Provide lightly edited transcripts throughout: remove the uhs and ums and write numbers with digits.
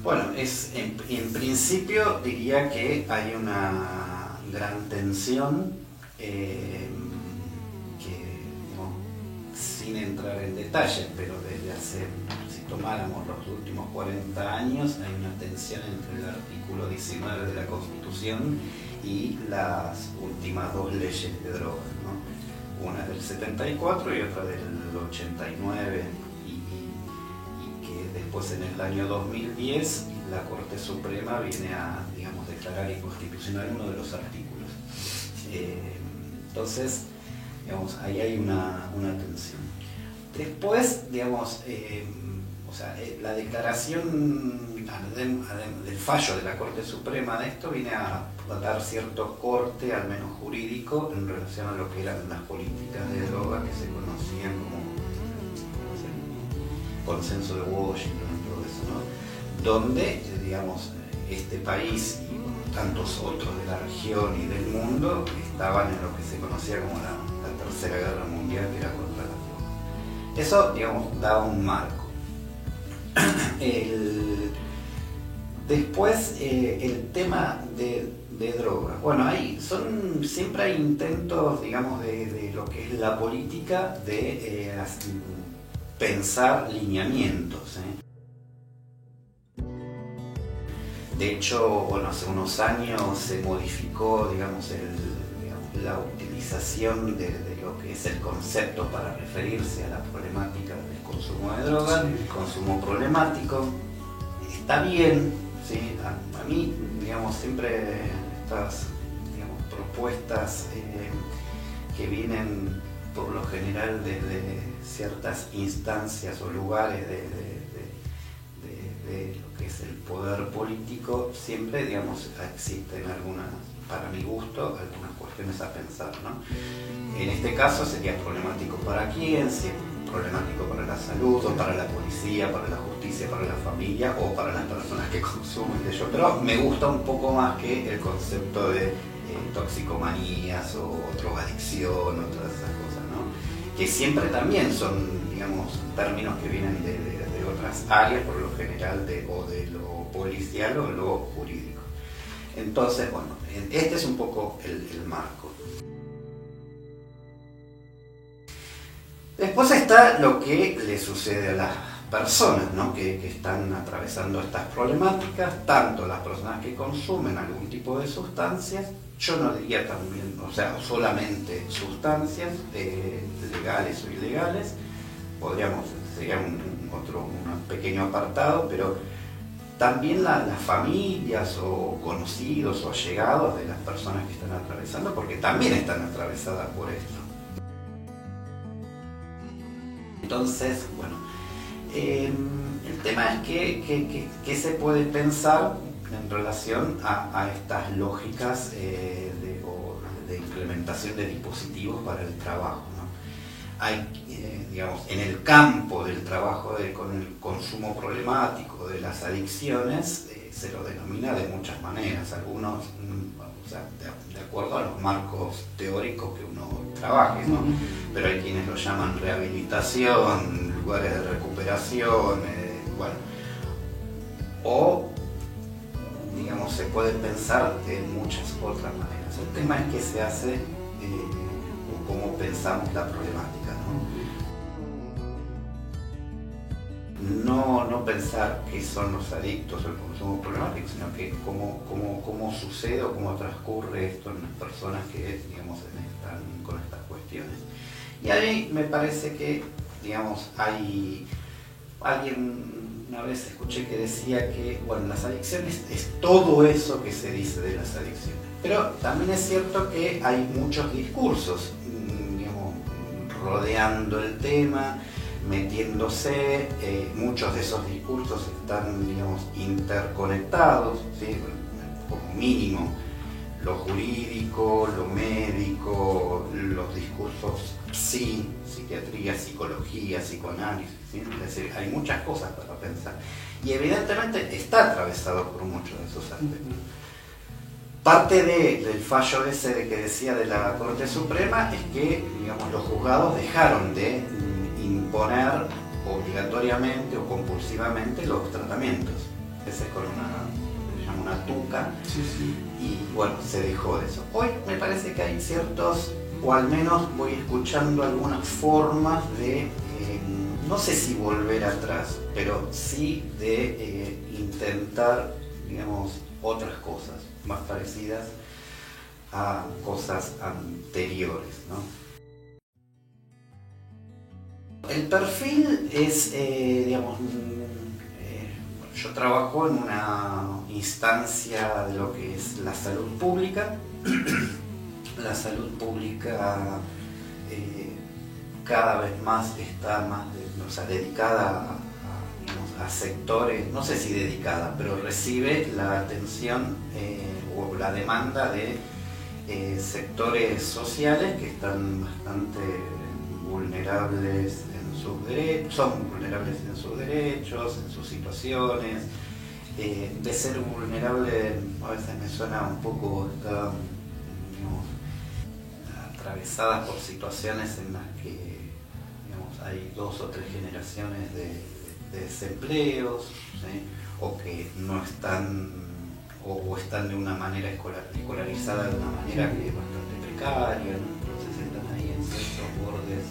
Bueno, en principio diría que hay una gran tensión que, no, sin entrar en detalles, pero desde hace, si tomáramos los últimos 40 años, hay una tensión entre el artículo 19 de la Constitución y las últimas dos leyes de drogas, ¿no? Una del 74 y otra del 89. Después, en el año 2010, la Corte Suprema viene a, digamos, declarar inconstitucional uno de los artículos. Entonces, digamos, ahí hay una tensión. Después, digamos, la declaración del fallo de la Corte Suprema de esto viene a dar cierto corte, al menos jurídico, en relación a lo que eran las políticas de droga que se conocían como Consenso de Washington y todo eso, ¿no? Donde, digamos, este país y tantos otros de la región y del mundo estaban en lo que se conocía como la Tercera Guerra Mundial, que era contra las drogas. Eso, digamos, daba un marco. Después, el tema de drogas. Bueno, siempre hay intentos, digamos, de lo que es la política de pensar lineamientos. De hecho, bueno, hace unos años se modificó, digamos, la utilización de lo que es el concepto para referirse a la problemática del consumo de drogas, sí. El consumo problemático. Está bien, ¿sí? A mí, digamos, siempre estas, digamos, propuestas que vienen por lo general desde ciertas instancias o lugares de lo que es el poder político, siempre, digamos, existen algunas, para mi gusto, algunas cuestiones a pensar, ¿no? En este caso sería problemático para quién, si es problemático para la salud, o para la policía, para la justicia, para la familia, o para las personas que consumen de ello. Pero me gusta un poco más que el concepto de toxicomanías o drogadicción o todas esas cosas, ¿no? Que siempre también son, digamos, términos que vienen de otras áreas, por lo general, o de lo policial o lo jurídico. Entonces, bueno, este es un poco el marco. Después está lo que le sucede a las personas, ¿no? que están atravesando estas problemáticas, tanto las personas que consumen algún tipo de sustancias, yo no diría también, o sea, solamente sustancias legales o ilegales, sería un pequeño apartado, pero también las familias o conocidos o allegados de las personas que están atravesando, porque también están atravesadas por esto. Entonces, bueno, el tema es que se puede pensar en relación a estas lógicas de implementación de dispositivos para el trabajo, ¿no? Hay, digamos, en el campo del trabajo con el consumo problemático, de las adicciones, se lo denomina de muchas maneras, algunos, o sea, de acuerdo a los marcos teóricos que uno trabaje, ¿no? Pero hay quienes lo llaman rehabilitación, lugares de recuperación, bueno, o, digamos, se puede pensar de muchas otras maneras. El tema es qué se hace o cómo pensamos la problemática, ¿no? No pensar qué son los adictos o el consumo problemático, sino que cómo sucede o cómo transcurre esto en las personas que, digamos, están con estas cuestiones. Y ahí me parece que, digamos, hay alguien, una vez escuché que decía que, bueno, las adicciones es todo eso que se dice de las adicciones. Pero también es cierto que hay muchos discursos, digamos, rodeando el tema, metiéndose, muchos de esos discursos están, digamos, interconectados, ¿sí? Como mínimo, lo jurídico, lo médico, los discursos psiquiatría, psicología, psicoanálisis, ¿sí? Es decir, hay muchas cosas para pensar. Y evidentemente está atravesado por muchos de esos aspectos. Parte del fallo ese que decía de la Corte Suprema es que, digamos, los juzgados dejaron de imponer obligatoriamente o compulsivamente los tratamientos. veces con se llama una tuca, Sí, sí. y bueno, se dejó de eso. Hoy me parece que hay ciertos, o al menos voy escuchando algunas formas de, no sé si volver atrás, pero sí de intentar, digamos, otras cosas más parecidas a cosas anteriores, ¿no? El perfil es, digamos, yo trabajo en una instancia de lo que es la salud pública. La salud pública cada vez más está más dedicada digamos, a sectores, no sé si dedicada, pero recibe la atención o la demanda de sectores sociales que están bastante vulnerables en sus derechos, son vulnerables en sus derechos, en sus situaciones. De ser vulnerable a veces me suena un poco, digamos, atravesadas por situaciones en las que, digamos, hay 2 o 3 generaciones de desempleos, ¿sí? O que no están o están de una manera escolarizada de una manera que es bastante precaria, ¿no? Entonces están ahí en ciertos bordes.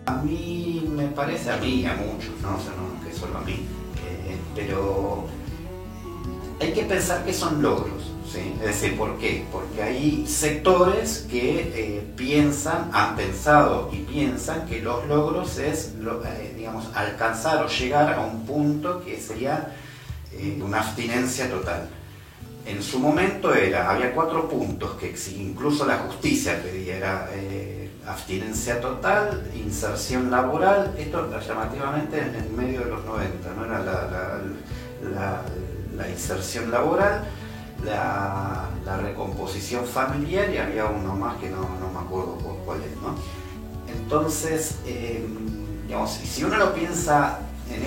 A mí me parece, a mí y a muchos, ¿no? O sea, no que solo a mí, pero hay que pensar que son logros, ¿sí? Es decir, ¿por qué? Porque hay sectores que han pensado y piensan que los logros es, digamos, alcanzar o llegar a un punto que sería una abstinencia total. En su momento había 4 puntos que incluso la justicia pedía, era abstinencia total, inserción laboral, esto llamativamente en medio de los 90, ¿no? Era la inserción laboral, la recomposición familiar y había uno más que no me acuerdo cuál es, ¿no? Entonces, digamos, si uno lo piensa en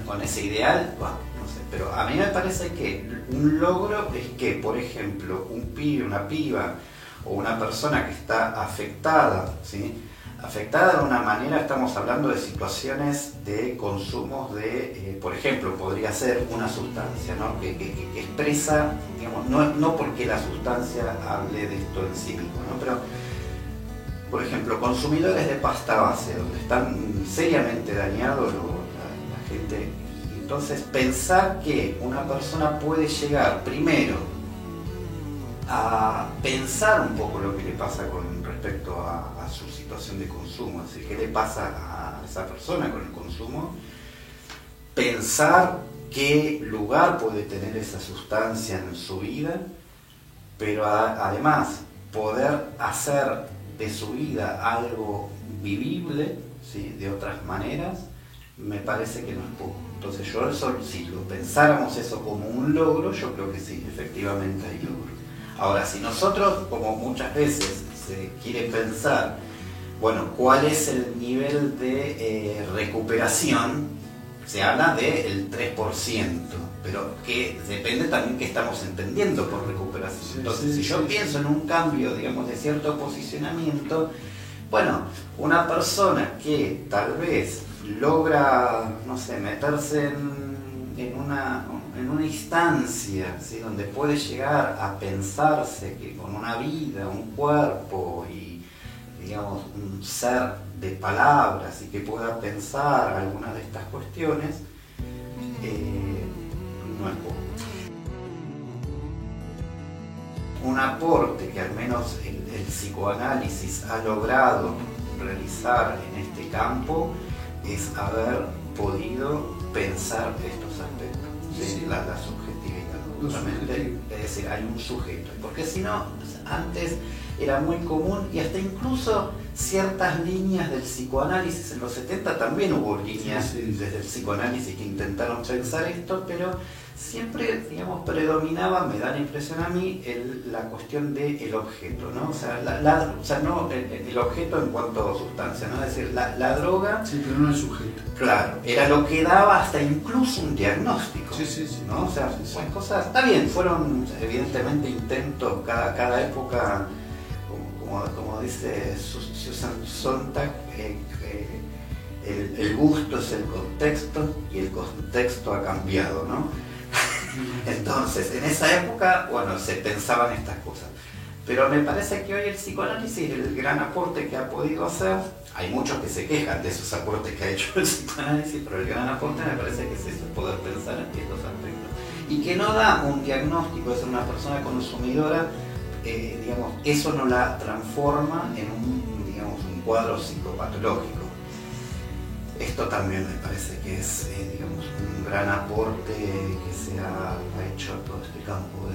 con ese ideal, bueno, no sé, pero a mí me parece que un logro es que, por ejemplo, un pibe, una piba o una persona que está afectada, ¿sí? Afectada de una manera, estamos hablando de situaciones de consumos de, por ejemplo, podría ser una sustancia, ¿no? que expresa, digamos, no porque la sustancia hable de esto en sí mismo, ¿no? Pero, por ejemplo, consumidores de pasta base, donde están seriamente dañados la gente. Entonces, pensar que una persona puede llegar primero a pensar un poco lo que le pasa con respecto a su situación de consumo, es decir, qué le pasa a esa persona con el consumo, pensar qué lugar puede tener esa sustancia en su vida, pero además poder hacer de su vida algo vivible, ¿sí? De otras maneras, me parece que no es poco. Entonces yo si lo pensáramos eso como un logro, yo creo que sí, efectivamente hay logro. Ahora, si nosotros, como muchas veces se quiere pensar, bueno, ¿cuál es el nivel de recuperación? Se habla del 3%, pero que depende también qué estamos entendiendo por recuperación. Entonces, si yo pienso en un cambio, digamos, de cierto posicionamiento, bueno, una persona que tal vez logra, no sé, meterse en una instancia, ¿sí? Donde puede llegar a pensarse que con una vida, un cuerpo y, digamos, un ser de palabras y que pueda pensar algunas de estas cuestiones, no es poco. Un aporte que al menos el psicoanálisis ha logrado realizar en este campo es haber podido pensar estos aspectos, ¿sí? La subjetividad, justamente, es decir, hay un sujeto, porque si no, antes era muy común y hasta incluso ciertas líneas del psicoanálisis, en los 70 también hubo líneas desde el psicoanálisis que intentaron pensar esto, pero siempre, digamos, predominaba, me da la impresión a mí, la cuestión del objeto, ¿no? O sea, no el objeto en cuanto a sustancia, ¿no? Es decir, la droga... Sí, pero no el sujeto. Claro, era lo que daba hasta incluso un diagnóstico, sí, ¿no? O sea, pues cosas... Está bien, fueron evidentemente intentos, cada época, como dice Susan Sontag, el gusto es el contexto y el contexto ha cambiado, ¿no? Entonces, en esa época, bueno, se pensaban estas cosas. Pero me parece que hoy el psicoanálisis, el gran aporte que ha podido hacer, hay muchos que se quejan de esos aportes que ha hecho el psicoanálisis, pero el gran aporte me parece que es eso, poder pensar en estos aspectos. Y que no da un diagnóstico, es una persona consumidora, digamos, eso no la transforma en un cuadro psicopatológico. Esto también me parece que es digamos, un gran aporte que se ha hecho a todo este campo